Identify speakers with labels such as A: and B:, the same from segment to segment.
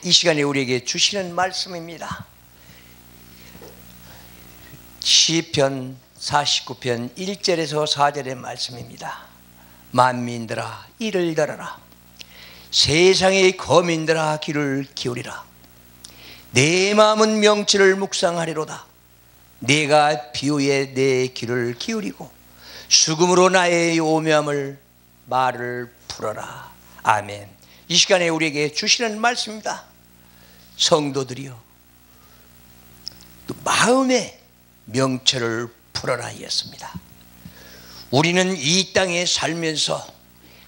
A: 이 시간에 우리에게 주시는 말씀입니다. 시편 49편 1절에서 4절의 말씀입니다. 만민들아 이를 들어라. 세상의 거민들아 귀를 기울이라. 내 마음은 명철을 묵상하리로다. 내가 비유에 내 귀를 기울이고 수금으로 나의 오명을 말을 풀어라. 아멘. 이 시간에 우리에게 주시는 말씀입니다. 성도들이여, 또 마음의 명철을 풀어라 했습니다. 우리는 이 땅에 살면서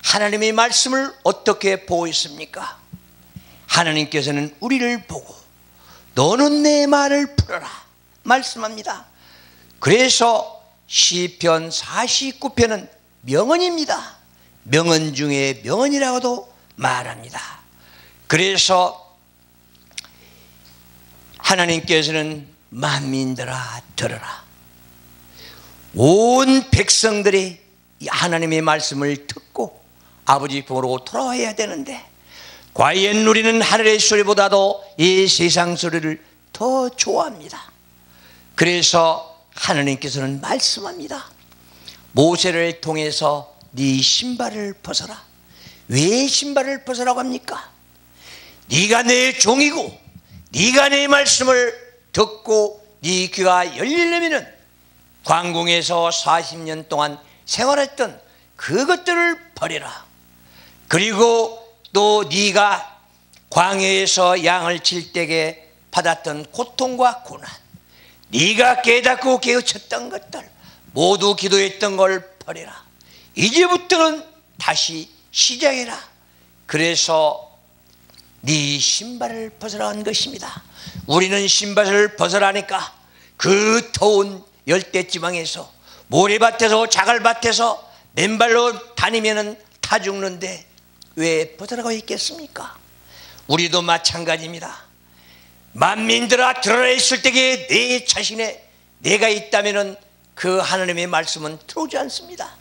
A: 하나님의 말씀을 어떻게 보고 있습니까? 하나님께서는 우리를 보고 너는 내 말을 풀어라 말씀합니다. 그래서 시편 49편은 명언입니다. 명언 중에 명언이라고도 말합니다. 그래서 하나님께서는 만민들아 들어라. 온 백성들이 하나님의 말씀을 듣고 아버지 품으로 돌아와야 되는데, 과연 우리는 하늘의 소리보다도 이 세상 소리를 더 좋아합니다. 그래서 하나님께서는 말씀합니다. 모세를 통해서 네 신발을 벗어라. 왜 신발을 벗으라고 합니까? 네가 내 종이고 네가 내 말씀을 듣고 네 귀가 열리려면 광궁에서 40년 동안 생활했던 그것들을 버려라. 그리고 또 네가 광야에서 양을 칠 때에 받았던 고통과 고난, 네가 깨닫고 깨우쳤던 것들, 모두 기도했던 걸 버려라. 이제부터는 다시 시작해라. 그래서 네 신발을 벗으라 한 것입니다. 우리는 신발을 벗으라니까 그 더운 열대지방에서 모래밭에서 자갈밭에서 맨발로 다니면 타 죽는데 왜 벗으라고 했겠습니까? 우리도 마찬가지입니다. 만민들아 들어라 했을 때에 내 자신에 내가 있다면 그 하나님의 말씀은 들어오지 않습니다.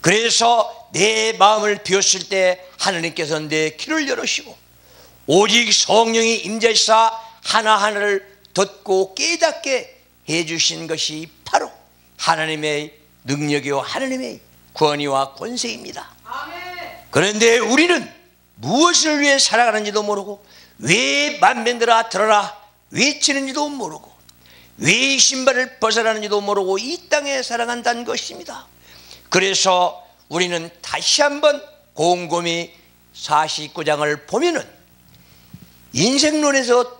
A: 그래서 내 마음을 비웠을 때 하나님께서 내 귀를 열으시고 오직 성령이 임재하사 하나하나를 듣고 깨닫게 해주신 것이 바로 하나님의 능력이요 하나님의 권위와 권세입니다. 그런데 우리는 무엇을 위해 살아가는지도 모르고, 왜 만민들아 들어라 외치는지도 모르고, 왜 신발을 벗어라는지도 모르고 이 땅에 살아간다는 것입니다. 그래서 우리는 다시 한번 곰곰이 49장을 보면은 인생론에서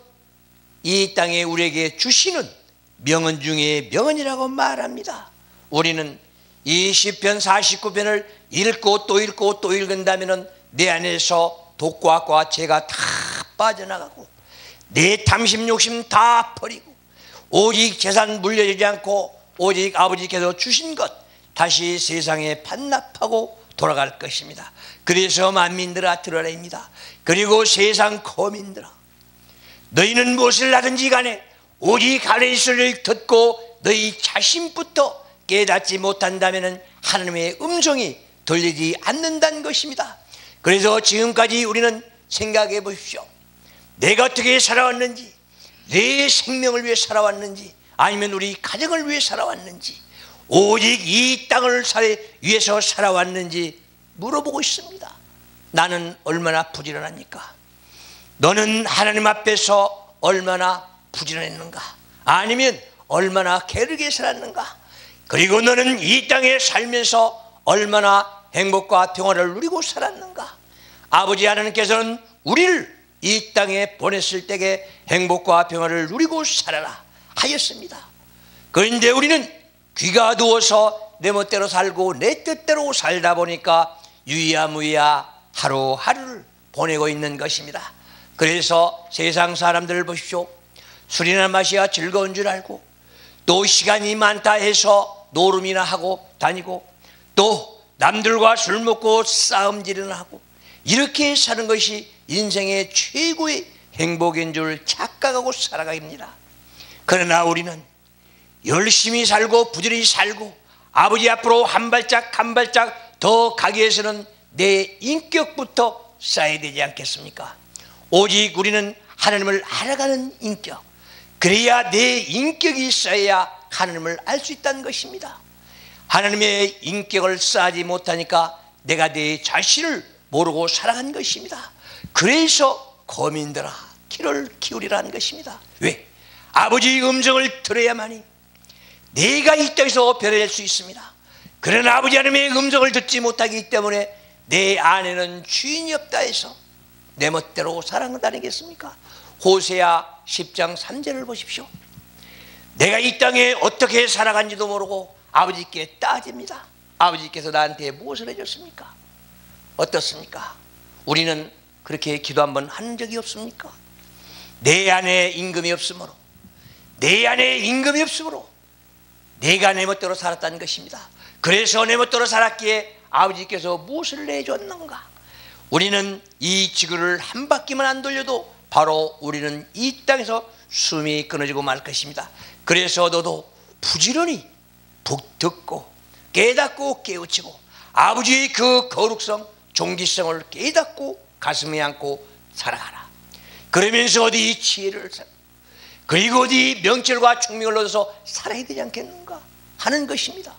A: 이 땅에 우리에게 주시는 명언 중에 명언이라고 말합니다. 우리는 이 시편 49편을 읽고 또 읽고 또 읽은다면 내 안에서 독과 죄가 다 빠져나가고 내 탐심 욕심 다 버리고 오직 재산 물려주지 않고 오직 아버지께서 주신 것 다시 세상에 반납하고 돌아갈 것입니다. 그래서 만민들아 들으라입니다. 그리고 세상 거민들아, 너희는 무엇을 하든지 간에 오직 하나님의 소리를 듣고 너희 자신부터 깨닫지 못한다면 하나님의 음성이 들리지 않는다는 것입니다. 그래서 지금까지 우리는 생각해 보십시오. 내가 어떻게 살아왔는지, 내 생명을 위해 살아왔는지, 아니면 우리 가정을 위해 살아왔는지, 오직 이 땅을 위해서 살아왔는지 물어보고 있습니다. 나는 얼마나 부지런합니까? 너는 하나님 앞에서 얼마나 부지런했는가? 아니면 얼마나 게으르게 살았는가? 그리고 너는 이 땅에 살면서 얼마나 행복과 평화를 누리고 살았는가? 아버지 하나님께서는 우리를 이 땅에 보냈을 때에 행복과 평화를 누리고 살아라 하였습니다. 그런데 우리는 귀가 누워서 내 멋대로 살고 내 뜻대로 살다 보니까 유야무야 하루하루를 보내고 있는 것입니다. 그래서 세상 사람들을 보십시오. 술이나 마셔야 즐거운 줄 알고, 또 시간이 많다 해서 노름이나 하고 다니고, 또 남들과 술 먹고 싸움질이나 하고, 이렇게 사는 것이 인생의 최고의 행복인 줄 착각하고 살아갑니다. 그러나 우리는 열심히 살고 부지런히 살고 아버지 앞으로 한 발짝 한 발짝 더 가기 위해서는 내 인격부터 쌓아야 되지 않겠습니까? 오직 우리는 하나님을 알아가는 인격, 그래야 내 인격이 있어야 하나님을 알 수 있다는 것입니다. 하나님의 인격을 쌓지 못하니까 내가 내 자신을 모르고 살아간 것입니다. 그래서 거민들아 귀를 기울이라는 것입니다. 왜? 아버지의 음성을 들어야만이 내가 이 땅에서 변화될 수 있습니다. 그러나 아버지 하나님의 음성을 듣지 못하기 때문에 내 안에는 주인이 없다 해서 내 멋대로 살아간다니겠습니까? 호세아 10장 3절을 보십시오. 내가 이 땅에 어떻게 살아간지도 모르고 아버지께 따집니다. 아버지께서 나한테 무엇을 해줬습니까? 어떻습니까? 우리는 그렇게 기도 한번 한 적이 없습니까? 내 안에 임금이 없으므로, 내 안에 임금이 없으므로 내가 내 멋대로 살았다는 것입니다. 그래서 내 멋대로 살았기에 아버지께서 무엇을 내줬는가? 우리는 이 지구를 한 바퀴만 안 돌려도 바로 우리는 이 땅에서 숨이 끊어지고 말 것입니다. 그래서 너도 부지런히 듣고 깨닫고 깨우치고 아버지의 그 거룩성, 존귀성을 깨닫고 가슴에 안고 살아가라. 그러면서 어디 지혜를 그리고 어디 명철과 총명을 얻어서 살아야 되지 않겠는가 하는 것입니다.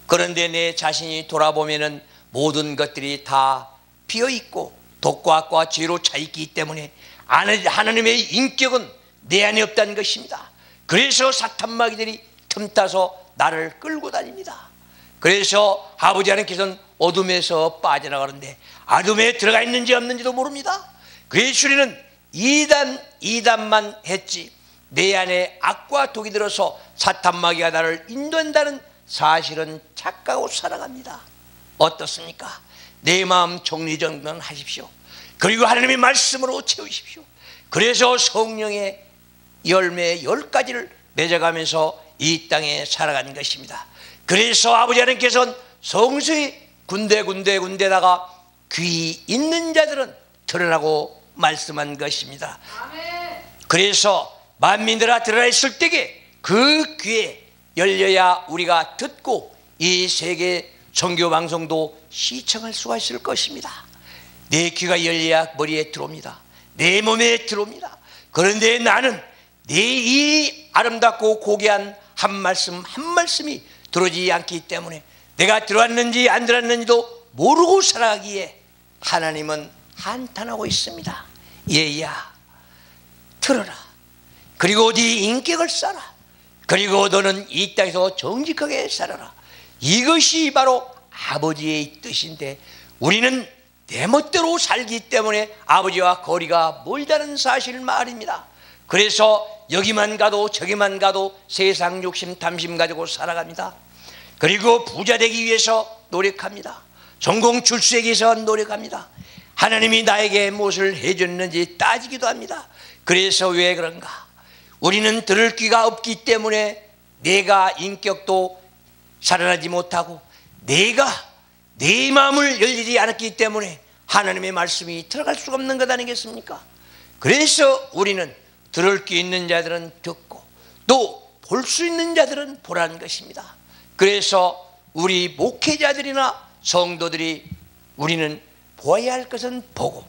A: 그런데 내 자신이 돌아보면은 모든 것들이 다 비어있고 독과 악과 죄로 차있기 때문에 하나님의 인격은 내 안에 없다는 것입니다. 그래서 사탄마귀들이 틈타서 나를 끌고 다닙니다. 그래서 아버지 하나님께서는 어둠에서 빠져나가는데 어둠에 들어가 있는지 없는지도 모릅니다. 그래서 우리는 이단만 했지 내 안에 악과 독이 들어서 사탄마귀가 나를 인도한다는 사실은 착각하고 살아갑니다. 어떻습니까? 내 마음 정리정돈하십시오. 그리고 하나님의 말씀으로 채우십시오. 그래서 성령의 열매 10가지를 맺어가면서 이 땅에 살아가는 것입니다. 그래서 아버지 하나님께서는 성서의 군데다가 귀 있는 자들은 들으라고 말씀한 것입니다. 그래서 만민들아 들으라 했을 때에 그 귀에 열려야 우리가 듣고 이 세계 선교 방송도 시청할 수가 있을 것입니다. 내 귀가 열려야 머리에 들어옵니다. 내 몸에 들어옵니다. 그런데 나는 내 이 아름답고 고귀한 한 말씀 한 말씀이 들어오지 않기 때문에 내가 들어왔는지 안 들어왔는지도 모르고 살아가기에 하나님은 한탄하고 있습니다. 얘야 들어라. 그리고 네 인격을 쌓아. 그리고 너는 이 땅에서 정직하게 살아라. 이것이 바로 아버지의 뜻인데 우리는 내 멋대로 살기 때문에 아버지와 거리가 멀다는 사실 말입니다. 그래서 여기만 가도 저기만 가도 세상 욕심 탐심 가지고 살아갑니다. 그리고 부자 되기 위해서 노력합니다. 전공 출세하기 위해서 노력합니다. 하나님이 나에게 무엇을 해줬는지 따지기도 합니다. 그래서 왜 그런가? 우리는 들을 귀가 없기 때문에 내가 인격도 살아나지 못하고 내가 내 마음을 열리지 않았기 때문에 하나님의 말씀이 들어갈 수가 없는 것 아니겠습니까? 그래서 우리는 들을 귀 있는 자들은 듣고 또 볼 수 있는 자들은 보라는 것입니다. 그래서 우리 목회자들이나 성도들이 우리는 보아야 할 것은 보고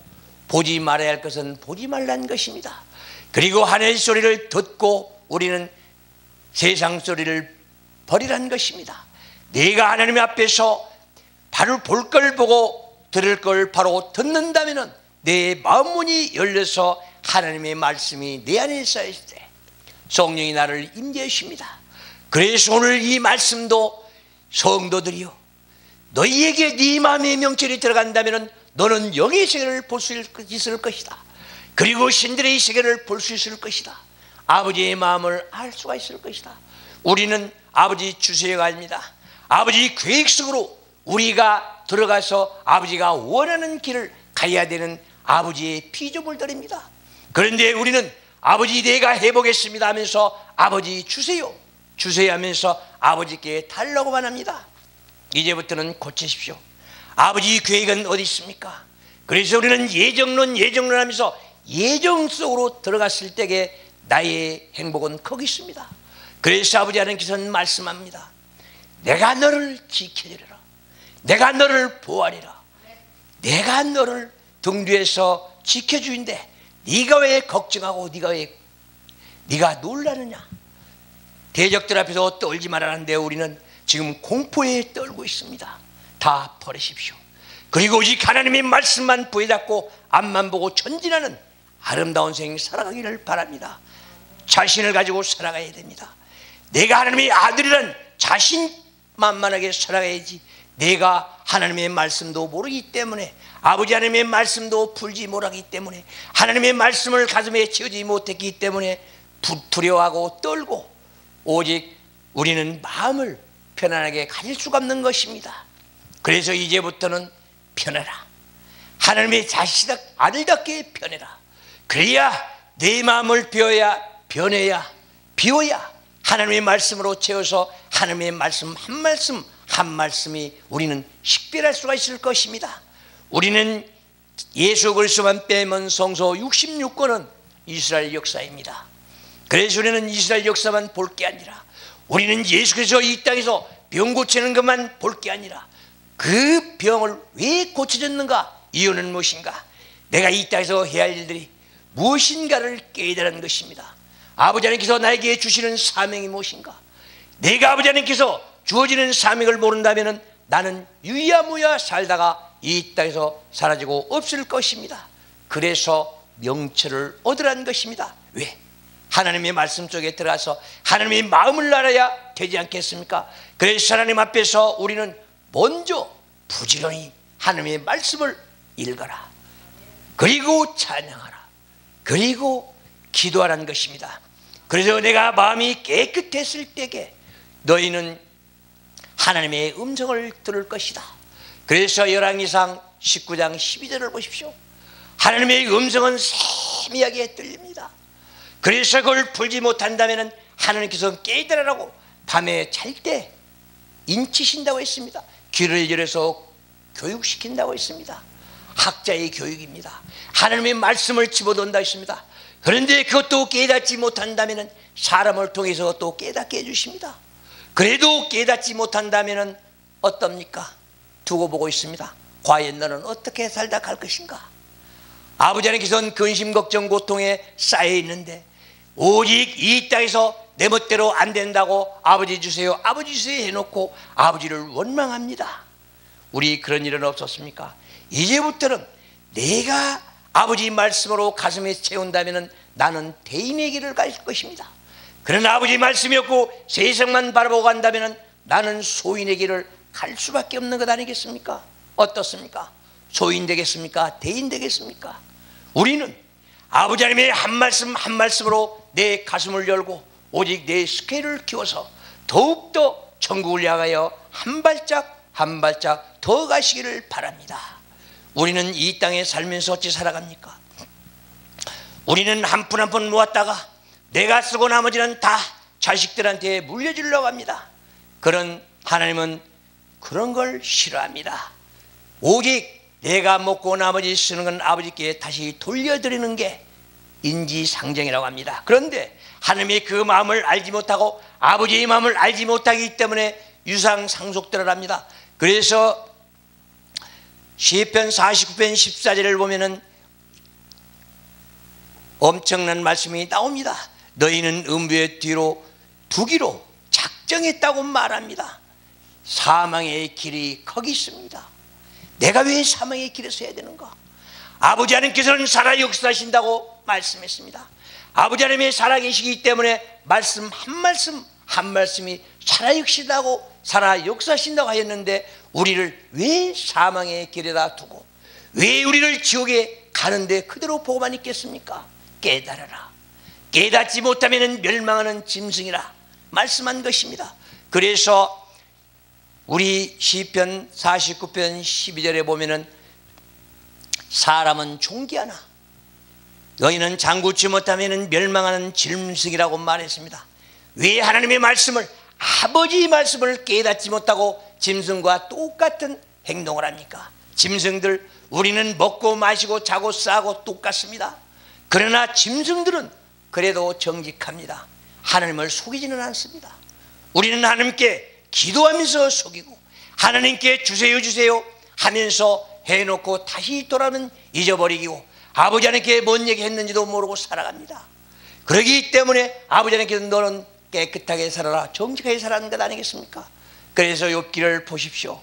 A: 보지 말아야 할 것은 보지 말라는 것입니다. 그리고 하늘의 소리를 듣고 우리는 세상 소리를 버리라는 것입니다. 내가 하나님 앞에서 바로 볼 걸 보고 들을 걸 바로 듣는다면 내 마음 문이 열려서 하나님의 말씀이 내 안에 쌓였을 때 성령이 나를 임재해 주십니다. 그래서 오늘 이 말씀도 성도들이요 너희에게 네 마음의 명철이 들어간다면 너는 영의 세계를 볼 수 있을 것이다. 그리고 신들의 세계를 볼 수 있을 것이다. 아버지의 마음을 알 수가 있을 것이다. 우리는 아버지 주세요가 아닙니다. 아버지 계획 속으로 우리가 들어가서 아버지가 원하는 길을 가야 되는 아버지의 피조물들입니다. 그런데 우리는 아버지 내가 해보겠습니다 하면서 아버지 주세요 주세요 하면서 아버지께 달라고만 합니다. 이제부터는 고치십시오. 아버지 계획은 어디 있습니까? 그래서 우리는 예정론 하면서 예정 속으로 들어갔을 때에 나의 행복은 거기 있습니다. 그래서 아버지 하나님께서는 말씀합니다. 내가 너를 지켜주리라. 내가 너를 보호하리라. 내가 너를 등 뒤에서 지켜주인데 네가 왜 걱정하고 네가 놀라느냐? 대적들 앞에서 떨지 말라는데 우리는 지금 공포에 떨고 있습니다. 다 버리십시오. 그리고 오직 하나님의 말씀만 부여잡고 앞만 보고 전진하는 아름다운 생을 살아가기를 바랍니다. 자신을 가지고 살아가야 됩니다. 내가 하나님의 아들이란 자신만만하게 살아가야지, 내가 하나님의 말씀도 모르기 때문에, 아버지 하나님의 말씀도 풀지 못하기 때문에, 하나님의 말씀을 가슴에 채우지 못했기 때문에 두려워하고 떨고 오직 우리는 마음을 편안하게 가질 수가 없는 것입니다. 그래서 이제부터는 편해라. 하나님의 아들답게 편해라. 그래야 내 마음을 비워야 하나님의 말씀으로 채워서 하나님의 말씀 한 말씀이 우리는 식별할 수가 있을 것입니다. 우리는 예수 그리스도만 빼면 성서 66권은 이스라엘 역사입니다. 그래서 우리는 이스라엘 역사만 볼 게 아니라, 우리는 예수 그리스도 이 땅에서 병 고치는 것만 볼 게 아니라 그 병을 왜 고쳐졌는가, 이유는 무엇인가, 내가 이 땅에서 해야 할 일들이 무엇인가를 깨달은 것입니다. 아버지 하나님께서 나에게 주시는 사명이 무엇인가, 내가 아버지 하나님께서 주어지는 사명을 모른다면 나는 유야무야 살다가 이 땅에서 사라지고 없을 것입니다. 그래서 명철을 얻으라는 것입니다. 왜? 하나님의 말씀 속에 들어가서 하나님의 마음을 알아야 되지 않겠습니까? 그래서 하나님 앞에서 우리는 먼저 부지런히 하나님의 말씀을 읽어라, 그리고 찬양하라, 그리고 기도하라는 것입니다. 그래서 내가 마음이 깨끗했을 때에 너희는 하나님의 음성을 들을 것이다. 그래서 열왕기상 19장 12절을 보십시오. 하나님의 음성은 세미하게 들립니다. 그래서 그걸 풀지 못한다면 하나님께서 깨달으라고 밤에 잘 때 인치신다고 했습니다. 귀를 열어서 교육시킨다고 했습니다. 학자의 교육입니다. 하나님의 말씀을 집어넣는다 했습니다. 그런데 그것도 깨닫지 못한다면 사람을 통해서 또 깨닫게 해주십니다. 그래도 깨닫지 못한다면 어떻습니까? 두고 보고 있습니다. 과연 너는 어떻게 살다 갈 것인가? 아버지 하나님께서는 근심 걱정 고통에 쌓여 있는데 오직 이 땅에서 내 멋대로 안 된다고 아버지 주세요 해놓고 아버지를 원망합니다. 우리 그런 일은 없었습니까? 이제부터는 내가 아버지 말씀으로 가슴에 채운다면 나는 대인의 길을 갈 것입니다. 그러나 아버지 말씀이 없고 세상만 바라보고 간다면 나는 소인의 길을 갈 수밖에 없는 것 아니겠습니까? 어떻습니까? 소인 되겠습니까? 대인 되겠습니까? 우리는 아버지 하나님의 한 말씀 한 말씀으로 내 가슴을 열고 오직 내 스케일을 키워서 더욱더 천국을 향하여 한 발짝 한 발짝 더 가시기를 바랍니다. 우리는 이 땅에 살면서 어찌 살아갑니까? 우리는 한 푼 한 푼 모았다가 내가 쓰고 나머지는 다 자식들한테 물려주려고 합니다. 그런 하나님은 그런 걸 싫어합니다. 오직 내가 먹고 나머지 쓰는 건 아버지께 다시 돌려드리는 게 인지상정이라고 합니다. 그런데 하나님의 그 마음을 알지 못하고 아버지의 마음을 알지 못하기 때문에 유상상속들을 합니다. 그래서 시편 49편 14절을 보면은 엄청난 말씀이 나옵니다. 너희는 음부의 뒤로 두기로 작정했다고 말합니다. 사망의 길이 거기 있습니다. 내가 왜 사망의 길에 서야 되는가? 아버지 하나님께서는 살아 역사하신다고 말씀했습니다. 아버지 하나님이 살아계시기 때문에 말씀 한 말씀이 살아 역사하신다고 하였는데 우리를 왜 사망의 길에다 두고 왜 우리를 지옥에 가는데 그대로 보고만 있겠습니까? 깨달아라. 깨닫지 못하면 멸망하는 짐승이라 말씀한 것입니다. 그래서 우리 시편 49편 12절에 보면은 사람은 존귀하나 너희는 장구치 못하면 멸망하는 짐승이라고 말했습니다. 왜 하나님의 말씀을 아버지의 말씀을 깨닫지 못하고 짐승과 똑같은 행동을 합니까? 짐승들 우리는 먹고 마시고 자고 싸고 똑같습니다. 그러나 짐승들은 그래도 정직합니다. 하나님을 속이지는 않습니다. 우리는 하나님께 기도하면서 속이고 하나님께 주세요 하면서 해놓고 다시 돌아오면 잊어버리고 아버지 하나님께 뭔 얘기 했는지도 모르고 살아갑니다. 그러기 때문에 아버지 하나님께서 너는 깨끗하게 살아라, 정직하게 살아가는 것 아니겠습니까? 그래서 욥기를 보십시오.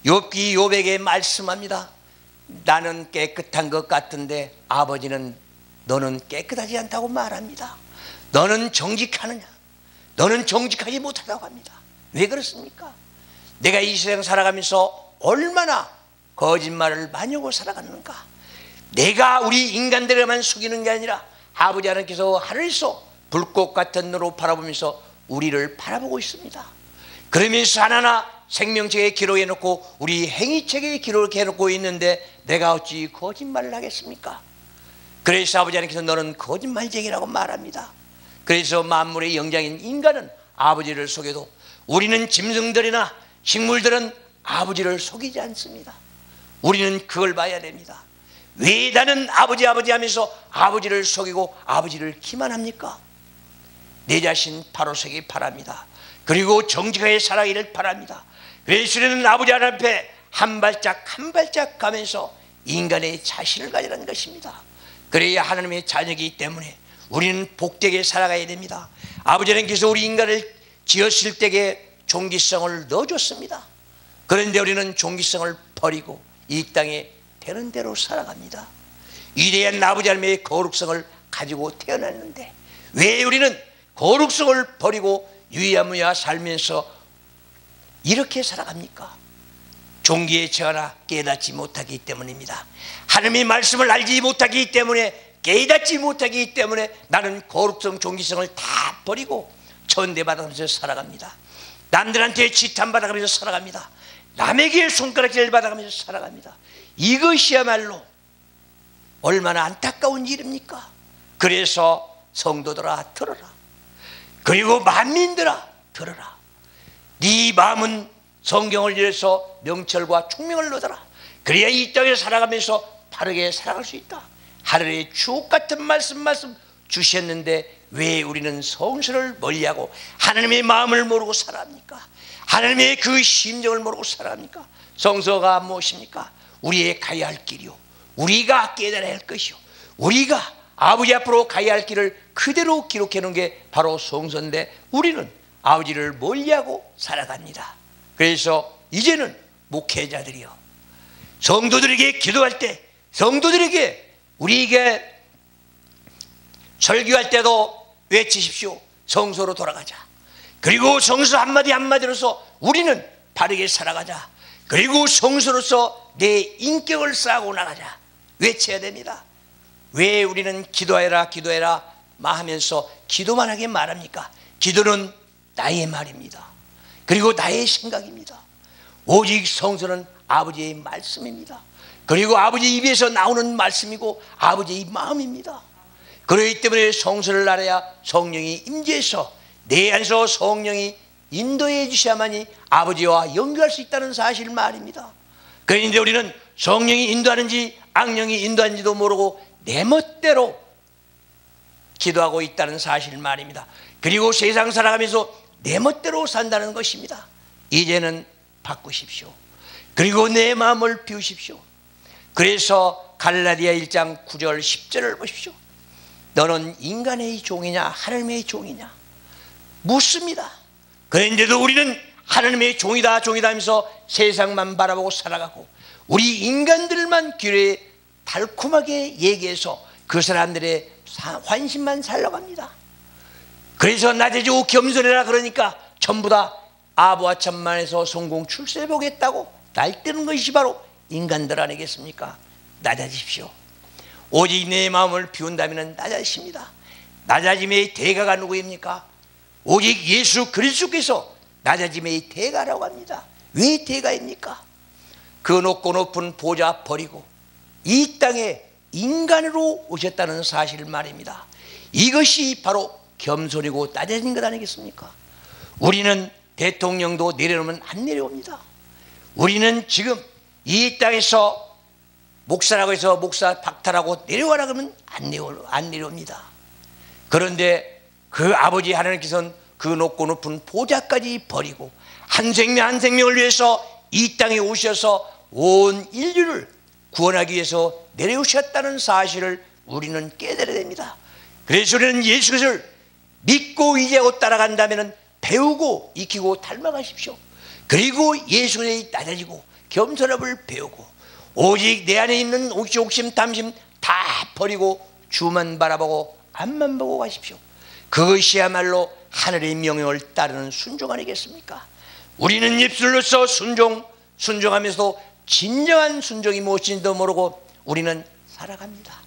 A: 욥기 욥에게 말씀합니다. 나는 깨끗한 것 같은데 아버지는 너는 깨끗하지 않다고 말합니다. 너는 정직하느냐? 너는 정직하지 못하다고 합니다. 왜 그렇습니까? 내가 이 세상 살아가면서 얼마나 거짓말을 많이 하고 살아가는가? 내가 우리 인간들에만 속이는 게 아니라 아버지 하나님께서 하늘에서 불꽃 같은 눈으로 바라보면서 우리를 바라보고 있습니다. 그러면서 하나하나 생명책에 기록해 놓고 우리 행위책에 기록해 놓고 있는데 내가 어찌 거짓말을 하겠습니까? 그래서 아버지 하나님께서 너는 거짓말쟁이라고 말합니다. 그래서 만물의 영장인 인간은 아버지를 속여도 우리는 짐승들이나 식물들은 아버지를 속이지 않습니다. 우리는 그걸 봐야 됩니다. 왜 나는 아버지 하면서 아버지를 속이고 아버지를 기만합니까? 내 자신 바로 서기 바랍니다. 그리고 정직하게 살아가기를 바랍니다. 그래서 우리는 아버지 하나님 앞에 한 발짝 한 발짝 가면서 인간의 자신을 가지라는 것입니다. 그래야 하나님의 자녀이기 때문에 우리는 복되게 살아가야 됩니다. 아버지 하나님께서 우리 인간을 지었을 때에 종기성을 넣어줬습니다. 그런데 우리는 종기성을 버리고 이 땅에 되는 대로 살아갑니다. 위대한 아버지 하나님의 거룩성을 가지고 태어났는데 왜 우리는 거룩성을 버리고 유야무야 살면서 이렇게 살아갑니까? 종기에 처하나 깨닫지 못하기 때문입니다. 하나님의 말씀을 알지 못하기 때문에, 깨닫지 못하기 때문에 나는 거룩성, 종기성을 다 버리고 천대받아가면서 살아갑니다. 남들한테 지탄받아가면서 살아갑니다. 남에게 손가락질 받아가면서 살아갑니다. 이것이야말로 얼마나 안타까운 일입니까? 그래서 성도들아 들어라. 그리고 만민들아 들어라. 네 마음은 성경을 위해서 명철과 총명을 얻어라. 그래야 이 땅에 살아가면서 바르게 살아갈 수 있다. 하늘의 주옥같은 말씀 주셨는데 왜 우리는 성수를 멀리하고 하나님의 마음을 모르고 살아갑니까? 하나님의 그 심정을 모르고 살아갑니까? 성서가 무엇입니까? 우리의 가야 할 길이요, 우리가 깨달아야 할 것이요, 우리가 아버지 앞으로 가야 할 길을 그대로 기록해 놓은 게 바로 성서인데 우리는 아버지를 멀리하고 살아갑니다. 그래서 이제는 목회자들이요, 성도들에게 기도할 때, 성도들에게 우리에게 설교할 때도 외치십시오. 성소로 돌아가자. 그리고 성서 한마디 한마디로서 우리는 바르게 살아가자. 그리고 성소로서 내 인격을 쌓고 나가자. 외쳐야 됩니다. 왜 우리는 기도해라 기도해라 하면서 기도만 하게 말합니까? 기도는 나의 말입니다. 그리고 나의 생각입니다. 오직 성서는 아버지의 말씀입니다. 그리고 아버지 입에서 나오는 말씀이고 아버지의 마음입니다. 그렇기 때문에 성서를 알아야 성령이 임재해서 내 안에서 성령이 인도해 주셔야만이 아버지와 연결할 수 있다는 사실 말입니다. 그런데 우리는 성령이 인도하는지 악령이 인도하는지도 모르고 내 멋대로 기도하고 있다는 사실 말입니다. 그리고 세상 살아가면서 내 멋대로 산다는 것입니다. 이제는 바꾸십시오. 그리고 내 마음을 비우십시오. 그래서 갈라디아 1장 9절 10절을 보십시오. 너는 인간의 종이냐 하나님의 종이냐 묻습니다. 그런데도 우리는 하나님의 종이다 하면서 세상만 바라보고 살아가고 우리 인간들만 귀에 달콤하게 얘기해서 그 사람들의 환심만 살려갑니다. 그래서 낮아지고 겸손해라 그러니까 전부 다 아부와 천만에서 성공 출세해 보겠다고 날뛰는 것이 바로 인간들 아니겠습니까? 낮아지십시오. 오직 내 마음을 비운다면 낮아집니다. 낮아짐의 대가가 누구입니까? 오직 예수 그리스도께서 낮아짐의 대가라고 합니다. 왜 대가입니까? 그 높고 높은 보좌 버리고 이 땅에 인간으로 오셨다는 사실 말입니다. 이것이 바로 겸손이고 낮아진 것 아니겠습니까? 우리는 대통령도 내려오면 안 내려옵니다. 우리는 지금 이 땅에서 목사라고 해서 목사 박탈하고 내려가라 그러면 안 내려옵니다. 그런데 그 아버지 하나님께서는 그 높고 높은 보좌까지 버리고 한 생명 한 생명을 위해서 이 땅에 오셔서 온 인류를 구원하기 위해서 내려오셨다는 사실을 우리는 깨달아야 됩니다. 그래서 우리는 예수 그리스도를 믿고 의지하고 따라간다면 배우고 익히고 닮아가십시오. 그리고 예수 그리스도에 낮아지고 겸손함을 배우고 오직 내 안에 있는 옥심 탐심 다 버리고 주만 바라보고 앞만 보고 가십시오. 그것이야말로 하늘의 명령을 따르는 순종 아니겠습니까? 우리는 입술로서 순종하면서도 진정한 순종이 무엇인지도 모르고 우리는 살아갑니다.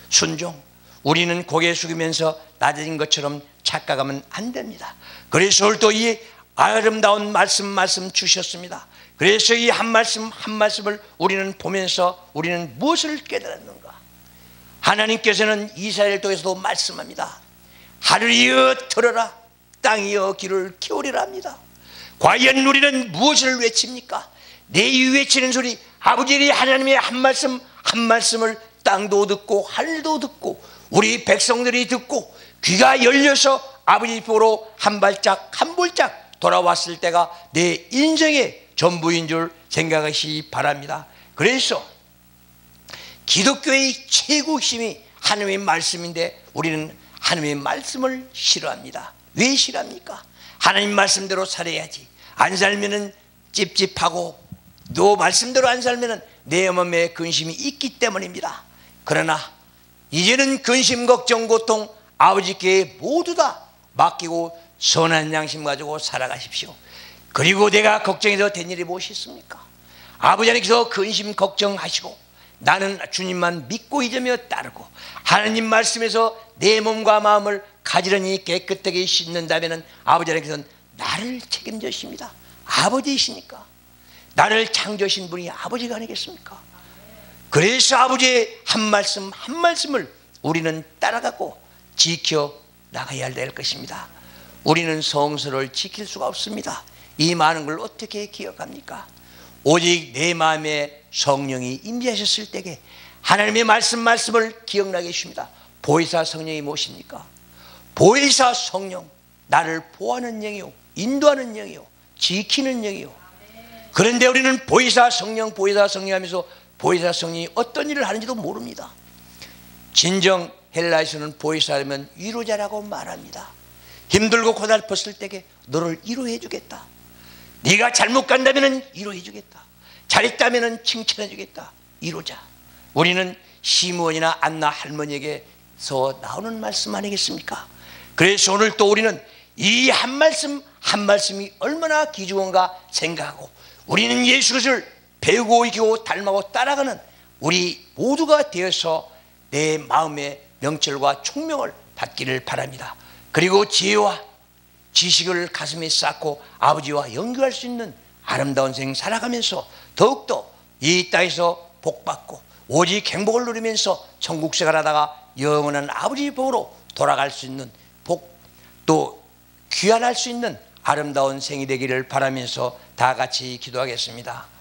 A: 순종, 우리는 고개 숙이면서 낮아진 것처럼 착각하면 안 됩니다. 그래서 오늘도 이 아름다운 말씀 주셨습니다. 그래서 이 한 말씀을 우리는 보면서 우리는 무엇을 깨달았는가? 하나님께서는 이스라엘 통해서도 말씀합니다. 하늘이여 들어라, 땅이여 귀를 기울이라 합니다. 과연 우리는 무엇을 외칩니까? 내 이 외치는 소리, 아버지 하나님의 한 말씀을 땅도 듣고 하늘도 듣고 우리 백성들이 듣고 귀가 열려서 아버지 보러 한 발짝 돌아왔을 때가 내 인생의 전부인 줄 생각하시기 바랍니다. 그래서 기독교의 최고 힘이 하나님의 말씀인데 우리는 하나님의 말씀을 싫어합니다. 왜 싫어합니까? 하나님 말씀대로 살아야지. 안 살면은 찝찝하고 너 말씀대로 안 살면은 내 몸에 근심이 있기 때문입니다. 그러나 이제는 근심, 걱정, 고통 아버지께 모두 다 맡기고 선한 양심 가지고 살아가십시오. 그리고 내가 걱정해서 된 일이 무엇이 있습니까? 아버지 하나님께서 근심 걱정하시고 나는 주님만 믿고 잊으며 따르고 하나님 말씀에서 내 몸과 마음을 가지런히 깨끗하게 씻는다면 아버지 하나님께서는 나를 책임져십니다. 아버지이시니까. 나를 창조하신 분이 아버지가 아니겠습니까? 그래서 아버지의 한 말씀을 우리는 따라가고 지켜 나가야 될 것입니다. 우리는 성서를 지킬 수가 없습니다. 이 많은 걸 어떻게 기억합니까? 오직 내 마음에 성령이 임재하셨을 때에 하나님의 말씀을 기억나게 해줍니다. 보혜사 성령이 무엇입니까? 보혜사 성령, 나를 보호하는 영이요, 인도하는 영이요, 지키는 영이요. 그런데 우리는 보혜사 성령 하면서 보혜사 성령이 어떤 일을 하는지도 모릅니다. 진정 헬라에서는 보혜사라면 위로자라고 말합니다. 힘들고 고달팠을 때에 너를 위로해 주겠다. 네가 잘못 간다면 위로해 주겠다. 잘했다면 칭찬해 주겠다. 위로자. 우리는 시므온이나 안나 할머니에게서 나오는 말씀 아니겠습니까? 그래서 오늘 또 우리는 이 한 말씀이 얼마나 귀중한가 생각하고 우리는 예수 그리스도를 배우고 이기고 닮아고 따라가는 우리 모두가 되어서 내 마음의 명철과 총명을 받기를 바랍니다. 그리고 지혜와 지식을 가슴에 쌓고 아버지와 연결할 수 있는 아름다운 생 살아가면서 더욱더 이 땅에서 복받고 오직 행복을 누리면서 천국생활 하다가 영원한 아버지 복으로 돌아갈 수 있는 복, 또 귀환할 수 있는 아름다운 생이 되기를 바라면서 다 같이 기도하겠습니다.